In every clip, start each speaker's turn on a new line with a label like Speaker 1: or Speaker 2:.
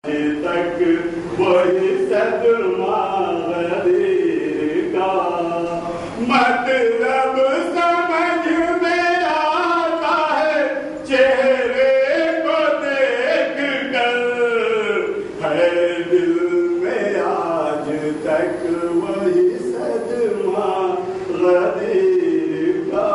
Speaker 1: تک وہی صدمہ غدیر کا مطلب سمجھ میں آتا ہے چہرے کو دیکھ کر ہے دل میں آج تک وہی صدمہ غدیر کا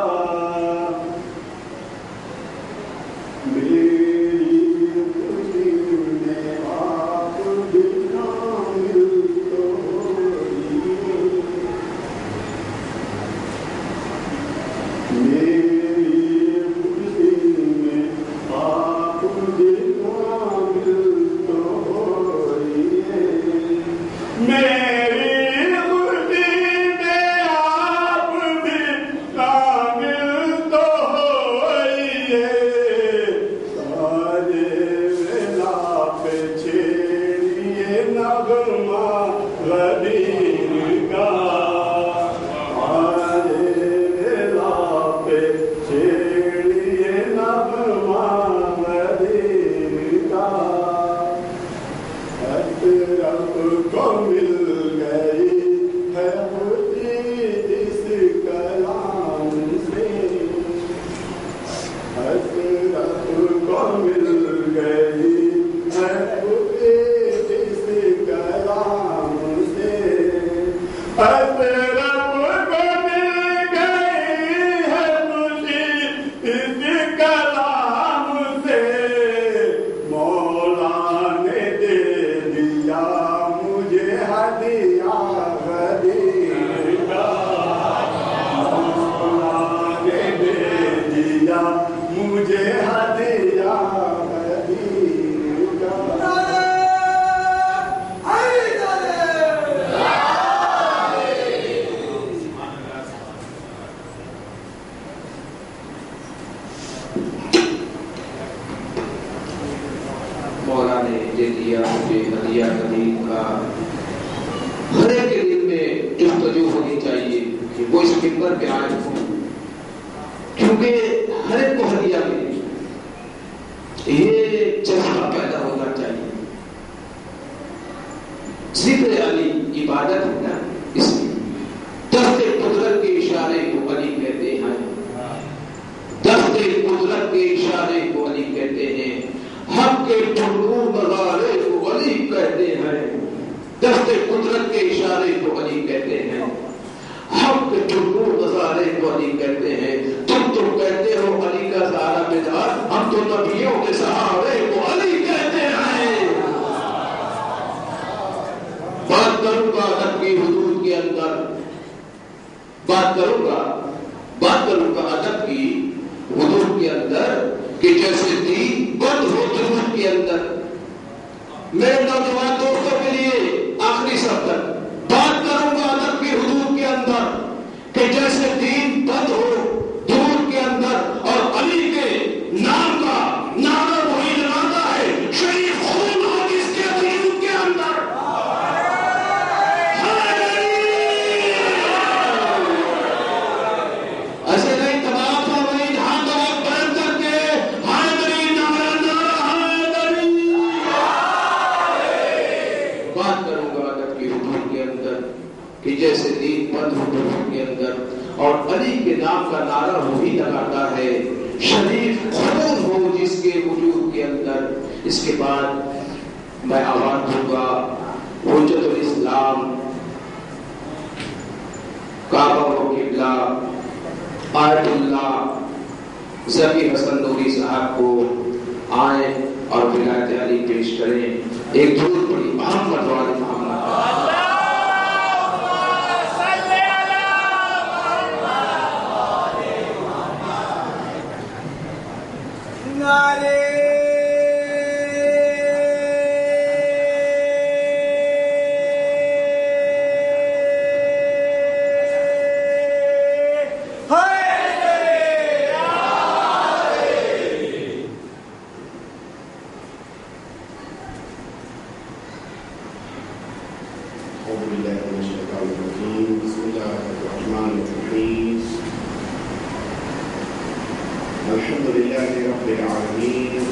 Speaker 2: الحمد لله رب العالمين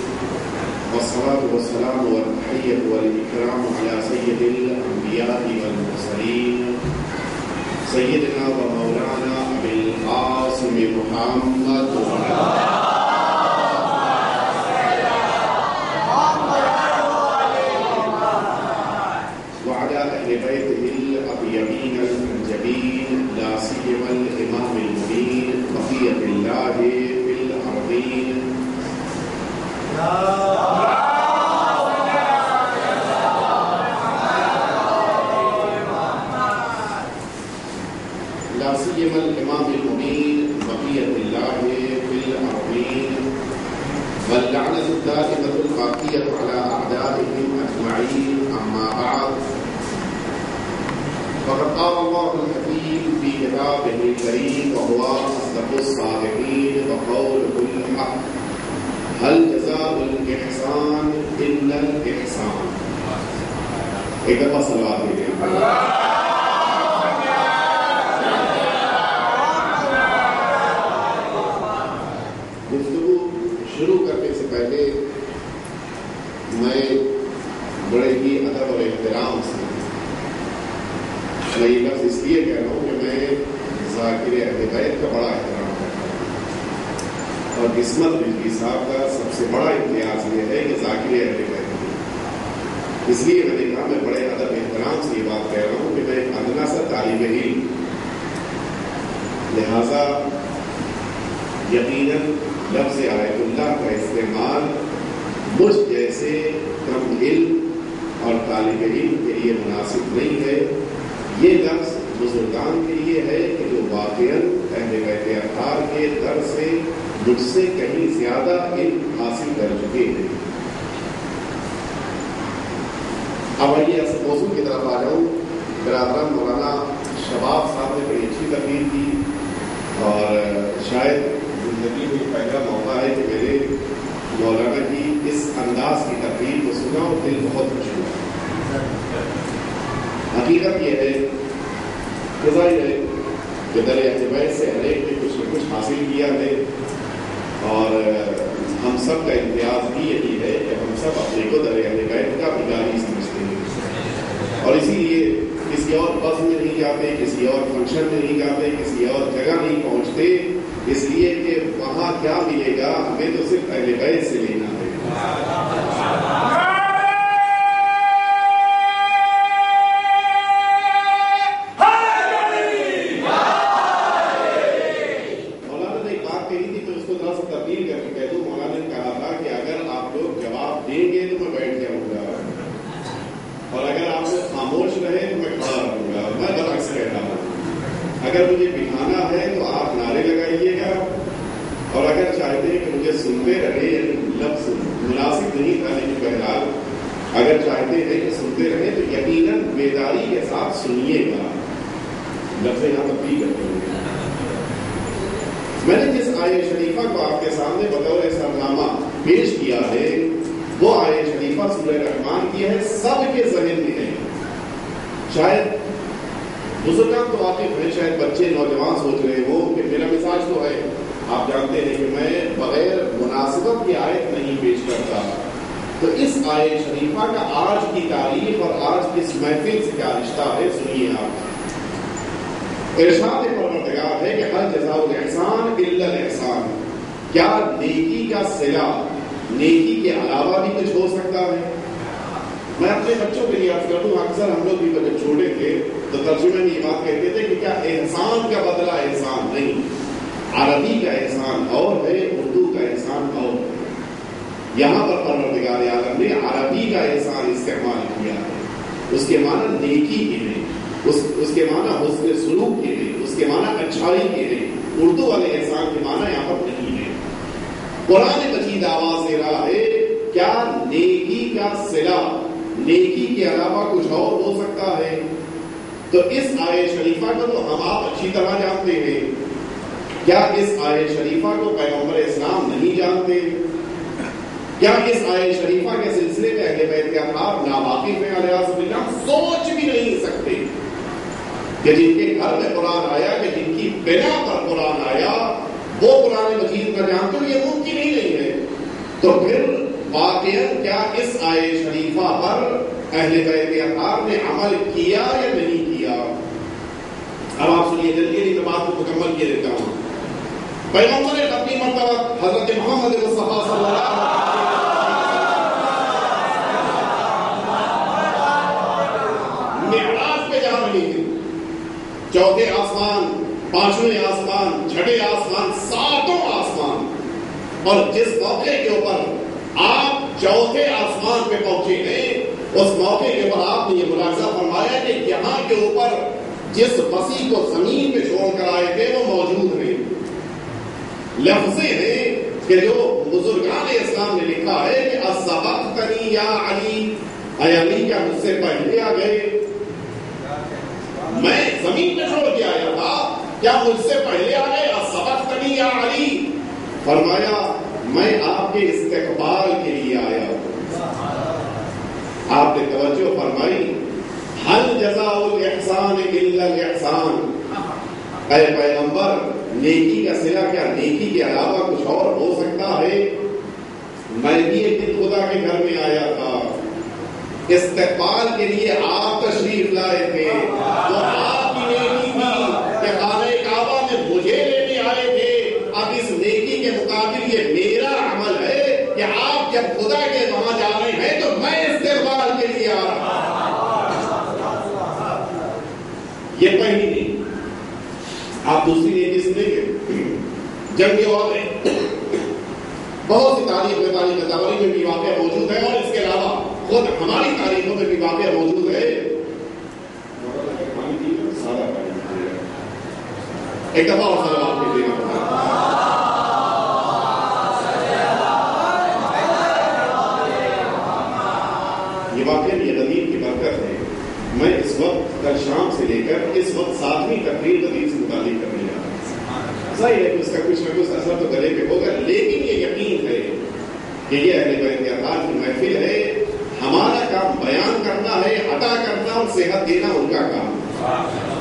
Speaker 2: والصلاة والسلام والتحية والإكرام على سيد الأنبياء والمرسلين سيدنا ومولانا أبي القاسم محمد وعلى أهل بيته الأطيبين الأنجبين لا سيما الإمام المبين بقية الله في الأرضين لا سيما الإمام المبين بقية الله في الأرضين واللعنة الدائمة الباقية على أعدائهم أجمعين. أما بعد، فقد قال الله الحكيم في كتابه الكريم وهو أصدق الصادقين وقوله الحق: هل جزاء الإحسان إلا الإحسان. ایک دفعہ صلوات ہے. گفتگو شروع کرنے سے پہلے میں بڑے ہی ادب اور احترام سے میں یہ لفظ اس لیے کہہ رہا ہوں کہ میں ذاکر اہل بیت کا بڑا احترام کرتا ہوں، اور قسمت رضوی صاحب کا سب سے بڑا امتیاز یہ ہے کہ ذاکر اہل بیت ہے. اس لیے میں نے کہا میں بڑے ادب احترام سے یہ بات کہہ رہا ہوں کہ میں ایک ادنا سا طالب علم، لہذا یقیناً لفظ آیت اللہ کا استعمال مجھ جیسے کم علم اور طالب علم کے لیے مناسب نہیں ہے. یہ لفظ بزرگان کے لیے ہے کہ جو واقعاً اہل بیت اطہار کے در سے مجھ سے کہیں زیادہ علم حاصل کر چکے ہیں. اب آئیے اصل موضوع کی طرف آ جاؤں. برادران مولانا شباب صاحب نے بڑی اچھی تقریر کی، اور شاید زندگی میں پہلا موقع ہے کہ میں نے مولانا کی اس انداز کی تقریر کو سنا اور دل بہت خوش ہوا. حقیقت یہ ہے کہ ظاہر ہے کہ در اہل بیت سے ہر ایک نے کچھ نہ کچھ حاصل کیا ہے، اور ہم سب کا امتیاز بھی یہی ہے کہ ہم سب اپنے کو در اہل بیت کا بھگاری سمجھتے ہیں، اور اسی لیے کسی اور بس میں نہیں جاتے، کسی اور فنکشن میں نہیں جاتے، کسی اور جگہ نہیں پہنچتے، اس لیے کہ وہاں کیا ملے گا ہمیں تو صرف اہل بیت سے لینا ہے. مولانا نے ایک بات کہی تھی، میں اس کو ذرا سا تبدیل کر کے کہہ دوں. مولانا نے کہا تھا کہ اگر آپ لوگ جواب دیں گے تو میں بیٹھ جاؤں گا، اور اگر آپ لوگ خاموش رہے تو میں کھڑا رہوں گا. میں برعکس کہتا ہوں، اگر مجھے بٹھانا ہے تو آپ نعرے لگائیے گا، اور اگر چاہتے ہیں کہ مجھے سنتے رہے، لفظ مناسب نہیں تھا لیکن بہرحال اگر چاہتے ہیں کہ سنتے رہے تو یقیناً بیداری کے ساتھ سنیے گا. لفظ یہاں تبدیل کرتے ہیں. میں نے جس آیت شریفہ کو آپ کے سامنے بطور سرنامہ پیش کیا ہے وہ آیت شریفہ سورہ رحمان کی ہے. سب کے ذہن میں ہے، شاید بزرگان تو واقف ہیں، شاید بچے نوجوان سوچ رہے ہو کہ میرا مزاج تو ہے، آپ جانتے ہیں کہ میں بغیر مناسبت کی آیت نہیں پیش کرتا. تو اس آیت شریفہ کا آج کی تاریخ اور آج کی اس محفل سے کیا رشتہ ہے، سنیے آپ. ارشاد پروردگار ہے کہ ہل جزاء الاحسان الا الاحسان. کیا نیکی کا صلہ نیکی کے علاوہ بھی کچھ ہو سکتا ہے؟ میں اپنے بچوں کے لیے عرض کر دوں، اکثر ہم لوگ بھی جب چھوٹے تھے تو ترجمے میں یہ بات کہتے تھے کہ کیا احسان کا بدلہ احسان نہیں. عربی کا احسان اور ہے، اردو کا احسان اور ہے. یہاں پر پروردگار عالم نے عربی کا احسان استعمال کیا ہے. اس کے معنی نیکی کے ہیں، اس کے معنی حسن سلوک کے ہیں، اس کے معنی اچھائی کے ہیں. اردو والے احسان کے معنی یہاں پر نہیں ہے. قرآن مجید آواز دے رہا ہے کیا نیکی کا صلہ نیکی کے علاوہ کچھ اور ہو سکتا ہے؟ تو اس آیت شریفہ کو تو ہم آپ اچھی طرح جانتے ہیں. کیا اس آیت شریفہ کو پیغمبر اسلام نہیں جانتے؟ کیا اس آیت شریفہ کے سلسلے میں اہل بیت کے اطہار ناواقف ہیں؟ علیہ باللہ سوچ بھی نہیں سکتے کہ جن کے گھر میں قرآن آیا، کہ جن کی بنا پر قرآن آیا، وہ قرآن مجید کا جانتے ہو، یہ ممکن ہی نہیں ہے. تو پھر واقعا کیا اس آیے شریفہ پر اہل بیت اطہار نے عمل کیا یا نہیں کیا؟ اب آپ سنیے جلدی میں بات کو مکمل کیے دیتا ہوں. پیغمبر اپنی مرتبہ حضرت محمد مصطفیٰ صلی اللہ علیہ وسلم معراج پہ جا رہی تھی. چوتھے آسمان، پانچویں آسمان، چھٹے آسمان، ساتوں آسمان، اور جس موقع کے اوپر آپ چوتھے آسمان پہ پہنچے ہیں اس موقع کے اوپر آپ نے یہ ملاحظہ فرمایا کہ یہاں کے اوپر جس وسیع کو زمین پہ چھوڑ کر آئے تھے وہ موجود ہیں. لفظیں ہیں کہ جو بزرگان اسلام نے لکھا ہے کہ اسبقتنی یا علی، اے علی کیا مجھ سے پہلے آ گئے؟ میں زمین پہ چھوڑ کے آیا تھا، کیا مجھ سے پہلے آ گئے؟ اسبقتنی یا علی. فرمایا میں آپ کے استقبال کے لیے آیا ہوں. آپ نے توجہ فرمائی، حل جزاء الاحسان الا الاحسان. اے پیغمبر نیکی کا صلہ کیا نیکی کے علاوہ کچھ اور ہو سکتا ہے؟ میں بھی ایک دن خدا کے گھر میں آیا تھا، استقبال کے لیے آپ تشریف لائے تھے، تو آپ کی نیکی تھی کہ خانہ کعبہ میں مجھے لینے آئے تھے. اب اس نیکی کے مقابل یہ میرا عمل ہے کہ آپ جب خدا کے وہاں جا رہے ہیں تو میں استقبال کے لیے آ رہا ہوں. یہ پہلی نہیں. آپ دوسری نیکی سنیں گے، جنگ اور بہت سی تاریخ میں، تاریخ تبری میں بھی واقعہ موجود ہے، اور اس کے علاوہ خود ہماری تاریخوں میں بھی واقعہ موجود ہے. ایک دفعہ اور سلام کے لیے یہ واقعہ یہ غدیر کی برکت ہے. میں اس وقت کل شام سے لے کر اس وقت 7ویں تقریر غدیر سے متعلق کرنے جا رہا ہوں. ظاہر ہے کہ اس کا کچھ نہ کچھ اثر تو گلے پہ ہوگا، لیکن یہ یقین ہے کہ یہ اہل بیت اطہار کی محفل ہے. ہمارا کام بیان کرنا ہے، عطا کرنا اور صحت دینا ان کا کام.